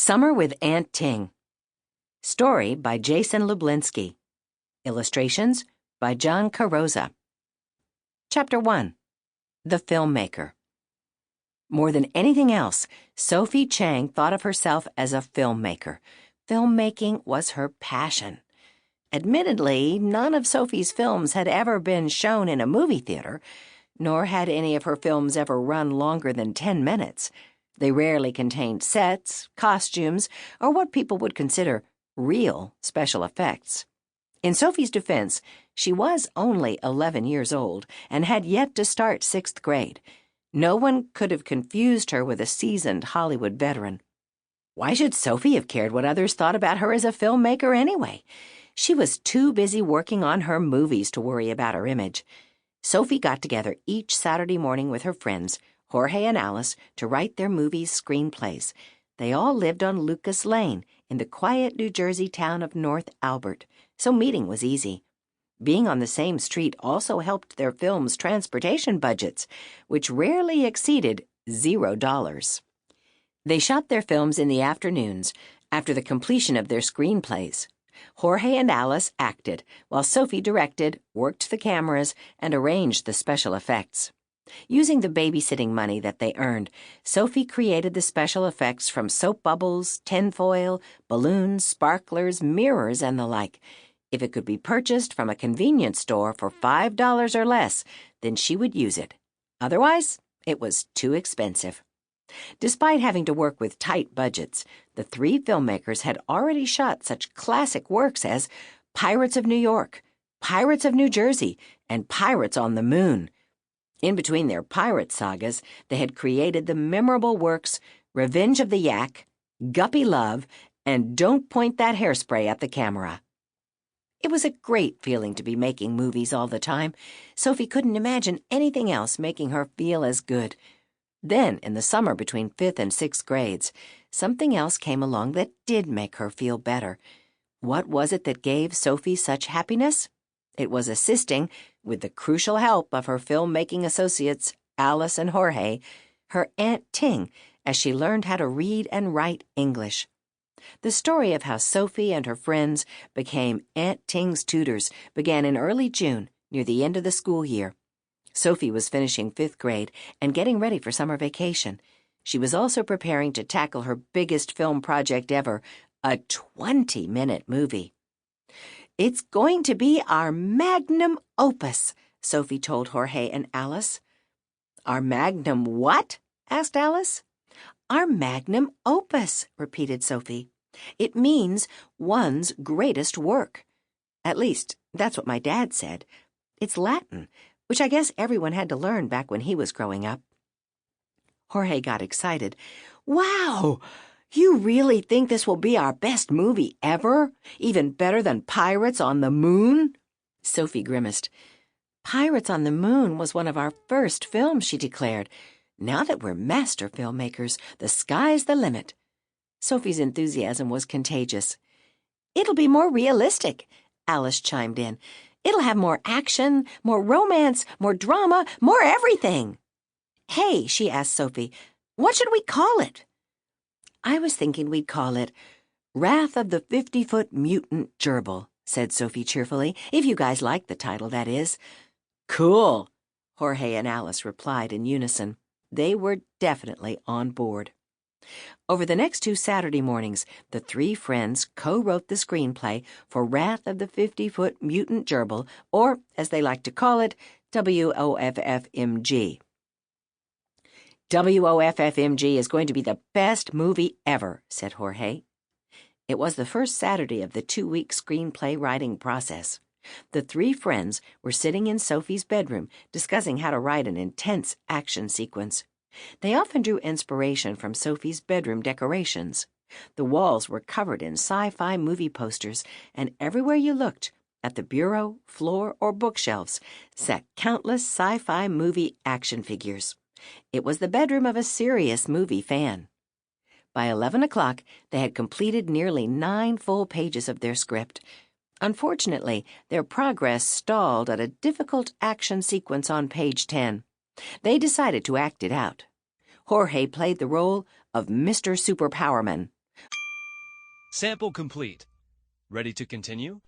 Summer with Aunt Ting. Story by Jason Lublinski. Illustrations by John Carrozza. Chapter 1. The Filmmaker. More than anything else, Sophie Chang thought of herself as a filmmaker. Filmmaking was her passion. Admittedly, none of Sophie's films had ever been shown in a movie theater, nor had any of her films ever run longer than 10 minutes. They rarely contained sets, costumes, or what people would consider real special effects. In Sophie's defense, she was only 11 years old and had yet to start 6th grade. No one could have confused her with a seasoned Hollywood veteran. Why should Sophie have cared what others thought about her as a filmmaker anyway? She was too busy working on her movies to worry about her image. Sophie got together each Saturday morning with her friends, Jorge and Alice, to write their movies' screenplays. They all lived on Lucas Lane in the quiet New Jersey town of North Albert, so meeting was easy. Being on the same street also helped their films' transportation budgets, which rarely exceeded $0. They shot their films in the afternoons after the completion of their screenplays. Jorge and Alice acted, while Sophie directed, worked the cameras, and arranged the special effects. Using the babysitting money that they earned, Sophie created the special effects from soap bubbles, tinfoil, balloons, sparklers, mirrors, and the like. If it could be purchased from a convenience store for $5 or less, then she would use it. Otherwise, it was too expensive. Despite having to work with tight budgets, the three filmmakers had already shot such classic works as Pirates of New York, Pirates of New Jersey, and Pirates on the Moon. In between their pirate sagas, they had created the memorable works Revenge of the Yak, Guppy Love, and Don't Point That Hairspray at the Camera. It was a great feeling to be making movies all the time. Sophie couldn't imagine anything else making her feel as good. Then, in the summer between 5th and 6th grades, something else came along that did make her feel better. What was it that gave Sophie such happiness? It was assisting, with the crucial help of her filmmaking associates, Alice and Jorge, her Aunt Ting, as she learned how to read and write English. The story of how Sophie and her friends became Aunt Ting's tutors began in early June, near the end of the school year. Sophie was finishing 5th grade and getting ready for summer vacation. She was also preparing to tackle her biggest film project ever, a 20-minute movie. "It's going to be our magnum opus," Sophie told Jorge and Alice. "Our magnum what?" asked Alice. "Our magnum opus," repeated Sophie. "It means one's greatest work. At least, that's what my dad said. It's Latin, which I guess everyone had to learn back when he was growing up." Jorge got excited. "Wow! You really think this will be our best movie ever? Even better than Pirates on the Moon?" Sophie grimaced. "Pirates on the Moon was one of our first films," she declared. "Now that we're master filmmakers, the sky's the limit." Sophie's enthusiasm was contagious. "It'll be more realistic," Alice chimed in. "It'll have more action, more romance, more drama, more everything." "Hey," she asked Sophie, "what should we call it?" "I was thinking we'd call it Wrath of the 50-Foot Mutant Gerbil," said Sophie cheerfully. "If you guys like the title, that is." "Cool," Jorge and Alice replied in unison. They were definitely on board. Over the next 2 Saturday mornings, the three friends co-wrote the screenplay for Wrath of the 50-Foot Mutant Gerbil, or, as they like to call it, WOFFMG. "WOFFMG is going to be the best movie ever," said Jorge. It was the first Saturday of the 2-week screenplay writing process. The three friends were sitting in Sophie's bedroom discussing how to write an intense action sequence. They often drew inspiration from Sophie's bedroom decorations. The walls were covered in sci-fi movie posters, and everywhere you looked, at the bureau, floor, or bookshelves, sat countless sci-fi movie action figures. It was the bedroom of a serious movie fan. By 11 o'clock, they had completed nearly 9 full pages of their script. Unfortunately, their progress stalled at a difficult action sequence on page 10. They decided to act it out. Jorge played the role of Mr. Superpowerman. Sample complete. Ready to continue?